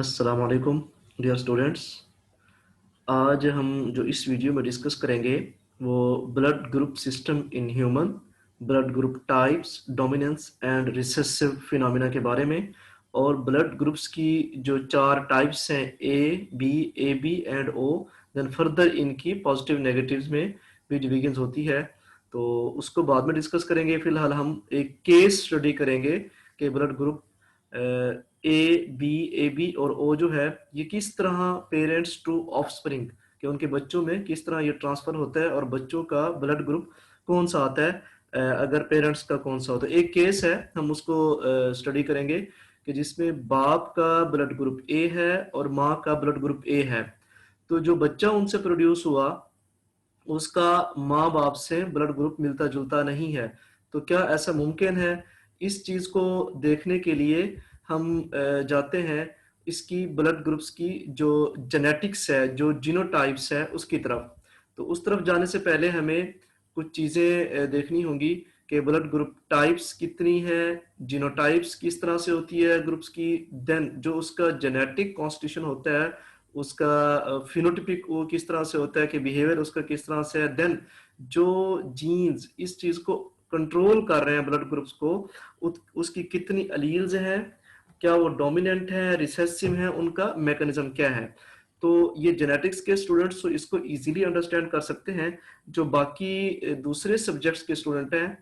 अस्सलाम वालेकुम dear students. आज हम जो इस वीडियो में डिस्कस करेंगे वो blood group system in human, blood group types, dominance and recessive phenomena के बारे में, और ब्लड ग्रुप्स की जो चार टाइप्स हैं A B and O, then further इनकी पॉजिटिव नेगेटिव्स में भी डिवीजन होती है, तो उसको बाद में डिस्कस करेंगे। फिलहाल हम एक केस स्टडी करेंगे कि ब्लड ग्रुप ए बी और ओ जो है ये किस तरह पेरेंट्स टू ऑफस्प्रिंग कि उनके बच्चों में किस तरह ये ट्रांसफर होता है और बच्चों का ब्लड ग्रुप कौन सा आता है, अगर पेरेंट्स का कौन सा होता है। एक केस है, हम उसको स्टडी करेंगे कि जिसमें बाप का ब्लड ग्रुप ए है और माँ का ब्लड ग्रुप ए है। तो जो बच्चा उनसे प्रोड्यूस हुआ उसका माँ बाप से ब्लड ग्रुप मिलता जुलता नहीं है। तो क्या ऐसा मुमकिन है? इस चीज को देखने के लिए हम जाते हैं इसकी ब्लड ग्रुप्स की जो जेनेटिक्स है, जो जीनोटाइप्स है उसकी तरफ। तो उस तरफ जाने से पहले हमें कुछ चीजें देखनी होंगी कि ब्लड ग्रुप टाइप्स कितनी है, जीनोटाइप्स किस तरह से होती है ग्रुप्स की, देन जो उसका जेनेटिक कॉन्स्टिट्यूशन होता है, उसका फिनोटिपिक वो किस तरह से होता है कि बिहेवियर उसका किस तरह से है, देन जो जीन्स इस चीज को कंट्रोल कर रहे हैं ब्लड ग्रुप्स को, उसकी कितनी अलील्स हैं, क्या वो डोमिनेंट है, रिसेसिव है, उनका मैकेनिज्म क्या है। तो ये जेनेटिक्स के स्टूडेंट्स तो इसको इजीली अंडरस्टैंड कर सकते हैं। जो बाकी दूसरे सब्जेक्ट्स के स्टूडेंट हैं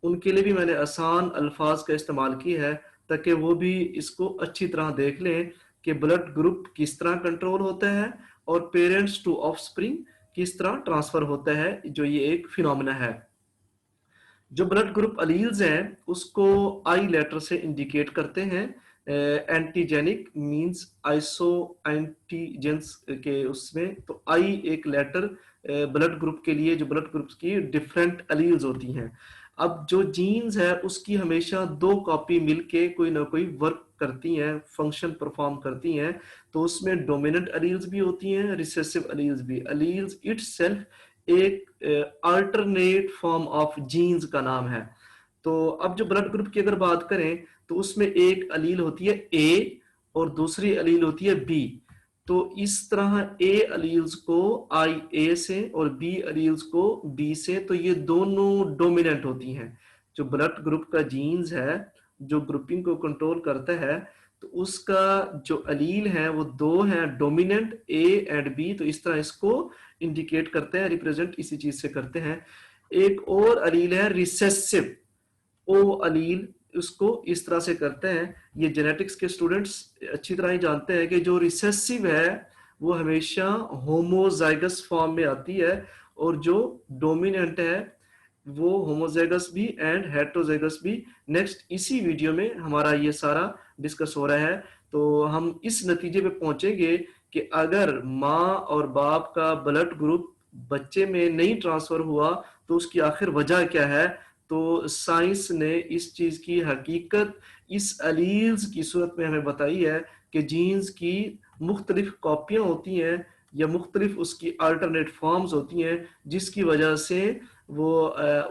उनके लिए भी मैंने आसान अल्फाज का इस्तेमाल किया है ताकि वो भी इसको अच्छी तरह देख लें कि ब्लड ग्रुप किस तरह कंट्रोल होता है और पेरेंट्स टू ऑफस्प्रिंग किस तरह ट्रांसफर होता है, जो ये एक फिनोमिना है। जो ब्लड ग्रुप अलील्स हैं उसको आई लेटर से इंडिकेट करते हैं। एंटीजेनिक मींस आइसो एंटीजेंस के उसमें, तो आई एक लेटर ब्लड ग्रुप के लिए, जो ब्लड ग्रुप्स की डिफरेंट अलील्स होती हैं। अब जो जीन्स है उसकी हमेशा दो कॉपी मिलके कोई ना कोई वर्क करती हैं, फंक्शन परफॉर्म करती हैं। तो उसमें डोमिनेंट अलील्स भी होती हैं, रिसेसिव अलील्स भी। अलील्स इटसेल्फ एक अल्टरनेट फॉर्म ऑफ जीन्स का नाम है। तो अब जो ब्लड ग्रुप की अगर बात करें तो उसमें एक अलील होती है ए और दूसरी अलील होती है बी। तो इस तरह ए अलील्स को आई ए से और बी अलील्स को बी से, तो ये दोनों डोमिनेंट होती हैं। जो ब्लड ग्रुप का जीन्स है जो ग्रुपिंग को कंट्रोल करता है, तो उसका जो अलील है वो दो है, डोमिनेंट ए एंड बी। तो इस तरह इसको इंडिकेट करते हैं, रिप्रेजेंट इसी चीज से करते हैं। एक और अलील है रिसेसिव, ओ अलील, उसको इस तरह से करते हैं। ये जेनेटिक्स के स्टूडेंट्स अच्छी तरह ही जानते हैं कि जो रिसेसिव है वो हमेशा होमोजाइगस फॉर्म में आती है और जो डोमिनेंट है वो होमोजाइगस भी एंड हेट्रोजाइगस भी। नेक्स्ट इसी वीडियो में हमारा ये सारा डिस्कस हो रहा है। तो हम इस नतीजे पे पहुंचेंगे कि अगर माँ और बाप का ब्लड ग्रुप बच्चे में नहीं ट्रांसफर हुआ तो उसकी आखिर वजह क्या है। तो साइंस ने इस चीज की हकीकत इस अलील्स की सूरत में हमें बताई है कि जीन्स की मुख्तलिफ कॉपियां होती हैं या मुख्तलिफ उसकी अल्टरनेट फॉर्म्स होती हैं, जिसकी वजह से वो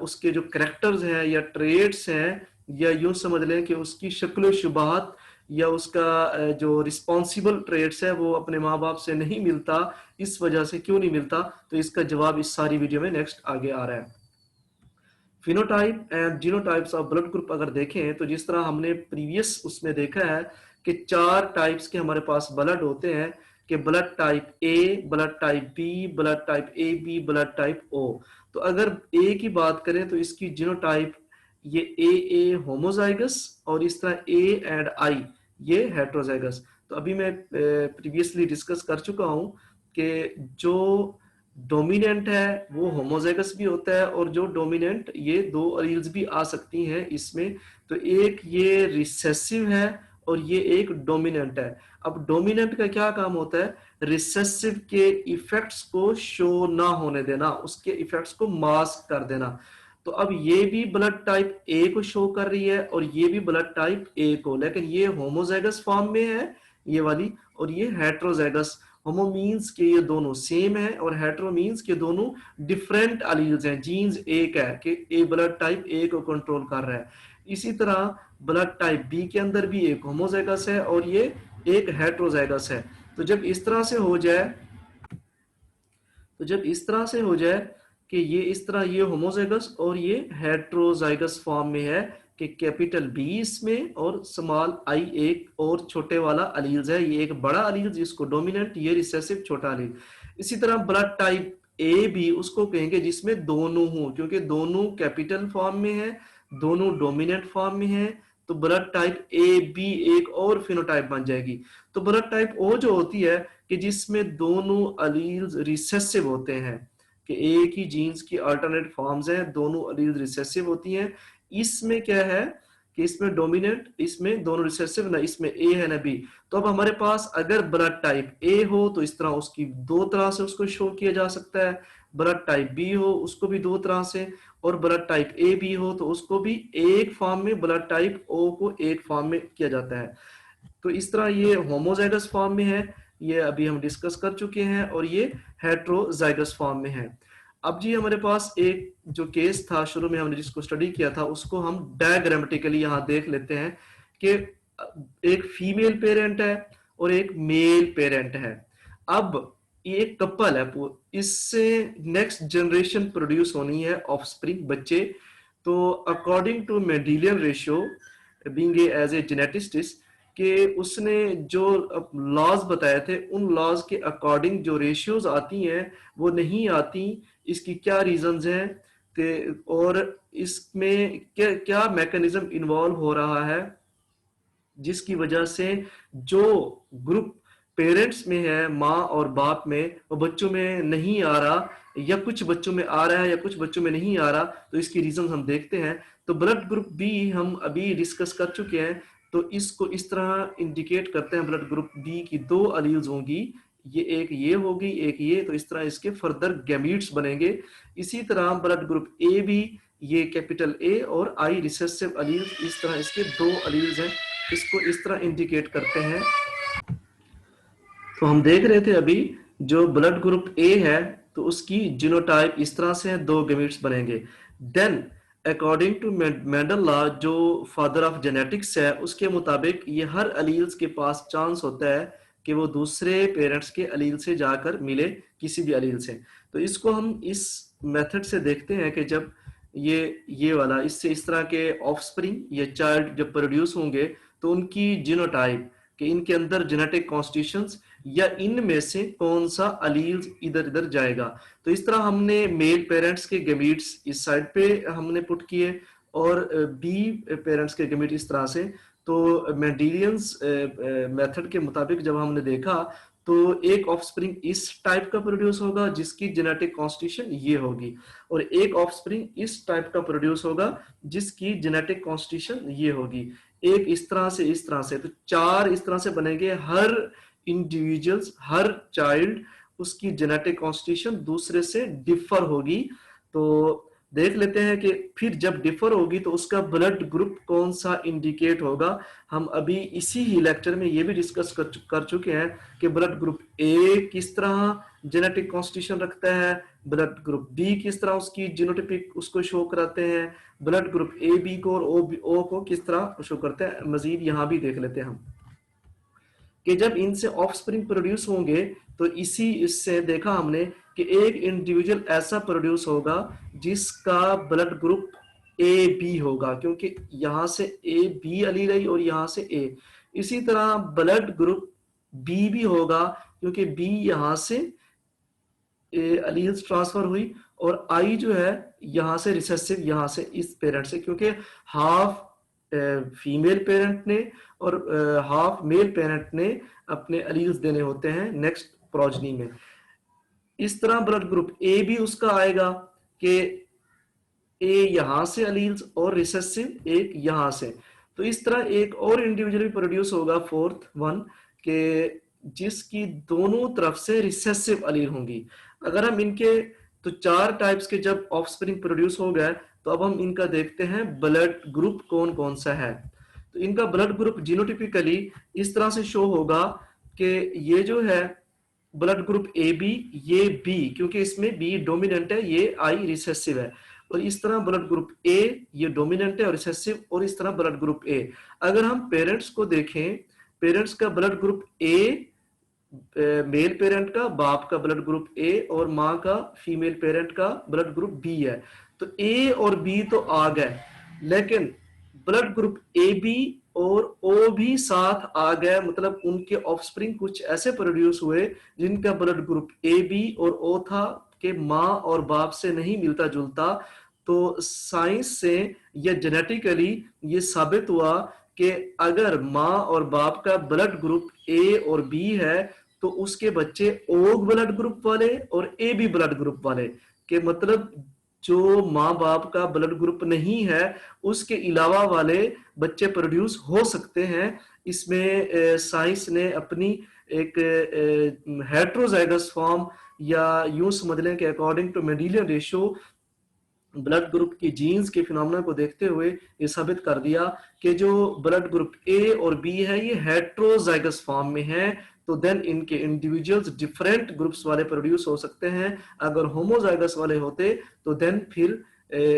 उसके जो करेक्टर्स हैं या ट्रेड्स हैं, या यूं समझ लें कि उसकी शक्ल शुबाहत या उसका जो रिस्पॉन्सिबल ट्रेड्स है वो अपने माँ बाप से नहीं मिलता। इस वजह से क्यों नहीं मिलता, तो इसका जवाब इस सारी वीडियो में नेक्स्ट आगे आ रहा है। Phenotype and genotypes of blood group अगर देखें तो जिस तरह हमने प्रीवियस उसमें देखा है कि चार टाइप्स के हमारे पास ब्लड होते हैं, कि blood type A, blood type B, blood type A B, blood type O. तो अगर ए की बात करें तो इसकी जीनोटाइप ये ए होमोजाइगस और इस तरह ए एंड आई ये हेट्रोजाइगस। तो अभी मैं प्रीवियसली डिस्कस कर चुका हूं कि जो डोमिनेंट है वो होमोजाइगस भी होता है और जो डोमिनेंट ये दो अलील्स भी आ सकती हैं इसमें। तो एक ये रिसेसिव है और ये एक डोमिनेंट है। अब डोमिनेंट का क्या काम होता है? रिसेसिव के इफेक्ट्स को शो ना होने देना, उसके इफेक्ट्स को मास्क कर देना। तो अब ये भी ब्लड टाइप ए को शो कर रही है और ये भी ब्लड टाइप ए को, लेकिन ये होमोजाइगस फॉर्म में है ये वाली, और ये हेट्रोजाइगस। होमो मीन्स के ये दोनों सेम है और हेट्रो मीन्स के दोनों डिफरेंट अलील्स हैं। जीन्स एक है कि ए ब्लड टाइप ए को कंट्रोल कर रहा है। इसी तरह ब्लड टाइप बी के अंदर भी एक होमोजाइगस है और ये एक हेट्रोजाइगस है। तो जब इस तरह से हो जाए, कि ये इस तरह ये होमोजाइगस और ये हेट्रोजाइगस फॉर्म में है, कि कैपिटल बी इसमें और स्मॉल आई एक और छोटे वाला अलील्स है, ये एक बड़ा अलील जिसको डोमिनेंट, ये रिसेसिव छोटा अलील। इसी तरह ब्लड टाइप ए भी उसको कहेंगे जिसमें दोनों हो, क्योंकि दोनों कैपिटल फॉर्म में है, दोनों डोमिनेंट फॉर्म में है, तो ब्लड टाइप ए बी एक और फिनोटाइप बन जाएगी। तो ब्लड टाइप ओ जो होती है कि जिसमें दोनों अलील्स रिसेसिव होते हैं, कि एक ही जीन्स की अल्टरनेट फॉर्म्स हैं, दोनों अलील्स रिसेसिव होती हैं। इसमें क्या है कि इसमें डोमिनेंट, इसमें दोनों रिसेसिव, ना इसमें ए है ना बी। तो अब हमारे पास अगर ब्लड टाइप ए हो तो इस तरह उसकी दो तरह से उसको शो किया जा सकता है, ब्लड टाइप बी हो उसको भी दो तरह से, और ब्लड टाइप ए बी हो तो उसको भी एक फॉर्म में, ब्लड टाइप ओ को एक फॉर्म में किया जाता है। तो इस तरह ये होमोजाइगस फॉर्म में है, ये अभी हम डिस्कस कर चुके हैं, और ये हेट्रोजाइगस फॉर्म में है। अब जी हमारे पास एक जो केस था शुरू में हमने जिसको स्टडी किया था, उसको हम डायग्रामेटिकली यहां देख लेते हैं कि एक फीमेल पेरेंट है और एक मेल पेरेंट है। अब ये एक कपल है, इससे नेक्स्ट जनरेशन प्रोड्यूस होनी है, ऑफस्प्रिंग बच्चे। तो according to Mendelian ratio, being as a geneticist, कि उसने जो लॉज बताए थे उन लॉज के अकॉर्डिंग जो रेशियोज आती हैं वो नहीं आती। इसकी क्या रीजंस हैं, और इसमें क्या क्या मैकेनिज्म इन्वॉल्व हो रहा है जिसकी वजह से जो ग्रुप पेरेंट्स में है, माँ और बाप में, वो बच्चों में नहीं आ रहा, या कुछ बच्चों में आ रहा है या कुछ बच्चों में नहीं आ रहा। तो इसकी रीजन हम देखते हैं। तो ब्लड ग्रुप बी हम अभी डिस्कस कर चुके हैं, तो इसको इस तरह इंडिकेट करते हैं, ब्लड ग्रुप बी की दो अलील्स होंगी, ये एक ये होगी एक ये, तो इस तरह इसके फर्दर गैमीट्स बनेंगे। इसी तरह ब्लड ग्रुप ए भी, ये कैपिटल ए और आई रिसेसिव अलील्स, इस तरह इसके दो अलील्स हैं, इसको इस तरह इंडिकेट करते हैं। तो हम देख रहे थे अभी जो ब्लड ग्रुप ए है तो उसकी जीनोटाइप इस तरह से है, दो गैमीट्स बनेंगे। Then according to Mendel law, जो फादर ऑफ जेनेटिक्स है, उसके मुताबिक ये हर अलील्स के पास चांस होता है कि वो दूसरे पेरेंट्स के अलील से जाकर मिले, किसी भी अलील से। तो इसको हम इस मेथड से देखते हैं कि जब ये वाला, इससे इस तरह के ऑफस्प्रिंग या चाइल्ड जब प्रोड्यूस होंगे तो उनकी जीनोटाइप, कि इनके अंदर जेनेटिक कॉन्स्टिट्यूशंस या इनमें से कौन सा अलील्स इधर इधर जाएगा। तो इस तरह हमने मेल पेरेंट्स के गैमीट्स इस साइड पे हमने पुट किए, और बी पेरेंट्स के गैमीट इस तरह से। तो मेंडेलियंस मेथड के मुताबिक जब हमने देखा तो एक ऑफस्प्रिंग इस टाइप का प्रोड्यूस होगा जिसकी जेनेटिक कॉन्स्टिट्यूशन ये होगी, और एक ऑफस्प्रिंग इस टाइप का प्रोड्यूस होगा जिसकी जेनेटिक कॉन्स्टिट्यूशन ये होगी, एक इस तरह से इस तरह से। तो चार इस तरह से बनेंगे, हर इंडिविजुअल्स, हर चाइल्ड, उसकी जेनेटिक कॉन्स्टिट्यूशन दूसरे से डिफर होगी। तो देख लेते हैं कि फिर जब डिफर होगी तो उसका ब्लड ग्रुप कौन सा इंडिकेट होगा। हम अभी इसी ही लेक्चर में ये भी डिस्कस कर चुके हैं कि ब्लड ग्रुप ए किस तरह जेनेटिक कॉन्स्टिट्यूशन रखता है, ब्लड ग्रुप बी किस तरह उसकी जीनोटाइपिक उसको शो कराते हैं, ब्लड ग्रुप ए बी को और ओ को किस तरह शो करते हैं। मजीद यहाँ भी देख लेते हैं हम कि जब इनसे ऑफस्प्रिंग प्रोड्यूस होंगे तो इसी इससे देखा हमने कि एक इंडिविजुअल ऐसा प्रोड्यूस होगा जिसका ब्लड ग्रुप ए बी होगा, क्योंकि यहां से ए बी अली रही और यहां से ए। इसी तरह ब्लड ग्रुप बी भी होगा क्योंकि बी यहां से अलील्स ट्रांसफर हुई, और आई जो है यहां से रिसेसिव, यहां से इस पेरेंट से, क्योंकि हाफ फीमेल पेरेंट ने और हाफ मेल पेरेंट ने अपने अलील्स देने होते हैं नेक्स्ट प्रोजनी में। इस तरह ब्लड ग्रुप ए भी उसका आएगा कि ए यहां से अलील्स और रिसेसिव एक यहां से। तो इस तरह एक और इंडिविजुअल प्रोड्यूस होगा, फोर्थ वन, के जिसकी दोनों तरफ से रिसेसिव अलील होंगी। अगर हम इनके, तो चार टाइप्स के जब ऑफस्प्रिंग प्रोड्यूस हो गए तो अब हम इनका देखते हैं ब्लड ग्रुप कौन कौन सा है। तो इनका ब्लड ग्रुप जीनोटिपिकली इस तरह से शो होगा कि ये जो है ब्लड ग्रुप ए बी, ये बी, क्योंकि इसमें बी डोमिनेंट है, ये आई रिसेसिव है। और इस तरह ब्लड ग्रुप ए ये डोमिनेंट है और रिसेसिव, और इस तरह ब्लड ग्रुप ए। अगर हम पेरेंट्स को देखें, पेरेंट्स का blood group A, male parent का बाप का ब्लड ग्रुप ए और माँ का फीमेल पेरेंट का ब्लड ग्रुप बी है, तो ए और बी तो आ गए, लेकिन ब्लड ग्रुप ए बी और ओ भी साथ आ गए, मतलब उनके ऑफस्प्रिंग कुछ ऐसे प्रोड्यूस हुए जिनका ब्लड ग्रुप ए बी और ओ था, कि माँ और बाप से नहीं मिलता जुलता। तो साइंस से या जेनेटिकली ये साबित हुआ कि अगर माँ और बाप का ब्लड ग्रुप ए और बी है तो उसके बच्चे ओ ब्लड ग्रुप वाले और ए बी ब्लड ग्रुप वाले, के मतलब जो माँ बाप का ब्लड ग्रुप नहीं है उसके अलावा वाले बच्चे प्रोड्यूस हो सकते हैं। इसमें साइंस ने अपनी एक हेट्रोजाइगस फॉर्म, या यूं समझ लें कि according to Mendelian ratio blood group की जीन्स के फिनोमेना को देखते हुए ये साबित कर दिया कि जो ब्लड ग्रुप ए और बी है ये हेट्रोजाइगस फॉर्म में है, तो देन इनके इंडिविजुअल्स डिफरेंट ग्रुप्स वाले प्रोड्यूस हो सकते हैं। अगर होमोजाइगस वाले होते तो देन फिर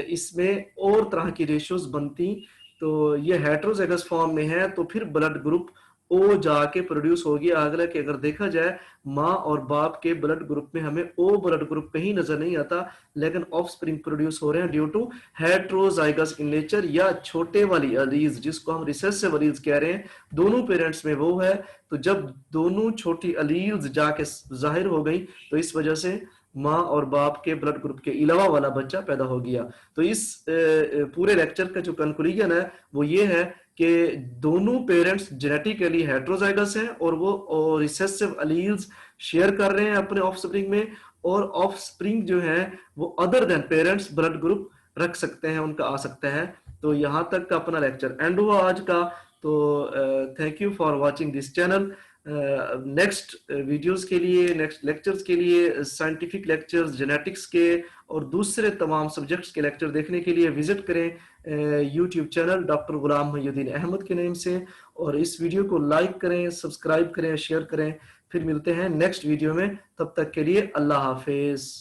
इसमें और तरह की रेशियोज बनती। तो ये हेट्रोजाइगस फॉर्म में है तो फिर ब्लड ग्रुप ओ जाके प्रोड्यूस होगी। अगला कि अगर देखा जाए माँ और बाप के ब्लड ग्रुप में हमें ओ ब्लड ग्रुप कहीं नजर नहीं आता, लेकिन ऑफ स्प्रिंग प्रोड्यूस हो रहे हैं due to heterozygous in nature, या छोटे वाली अलीज जिसको हम रिसेसिव अलीज कह रहे हैं, दोनों पेरेंट्स में वो है। तो जब दोनों छोटी अलील्स जाके जाहिर हो गई तो इस वजह से माँ और बाप के ब्लड ग्रुप के अलावा वाला बच्चा पैदा हो गया। तो इस पूरे लेक्चर का जो कंक्लूजन है वो ये है कि दोनों पेरेंट्स जेनेटिकली हेट्रोजाइगस हैं और वो रिसेसिव अलील्स शेयर कर रहे हैं अपने ऑफस्प्रिंग में, और ऑफस्प्रिंग जो है वो other than parents blood group रख सकते हैं, उनका आ सकता है। तो यहां तक का अपना लेक्चर एंड हुआ आज का। तो thank you for watching this channel. Next videos के लिए, नेक्स्ट लेक्चर्स के लिए, साइंटिफिक लेक्चर्स जेनेटिक्स के और दूसरे तमाम सब्जेक्ट्स के लेक्चर देखने के लिए विजिट करें यूट्यूब चैनल डॉक्टर गुलाम मोहिउद्दीन अहमद के नेम से, और इस वीडियो को लाइक करें, सब्सक्राइब करें, शेयर करें। फिर मिलते हैं नेक्स्ट वीडियो में, तब तक के लिए अल्लाह हाफिज।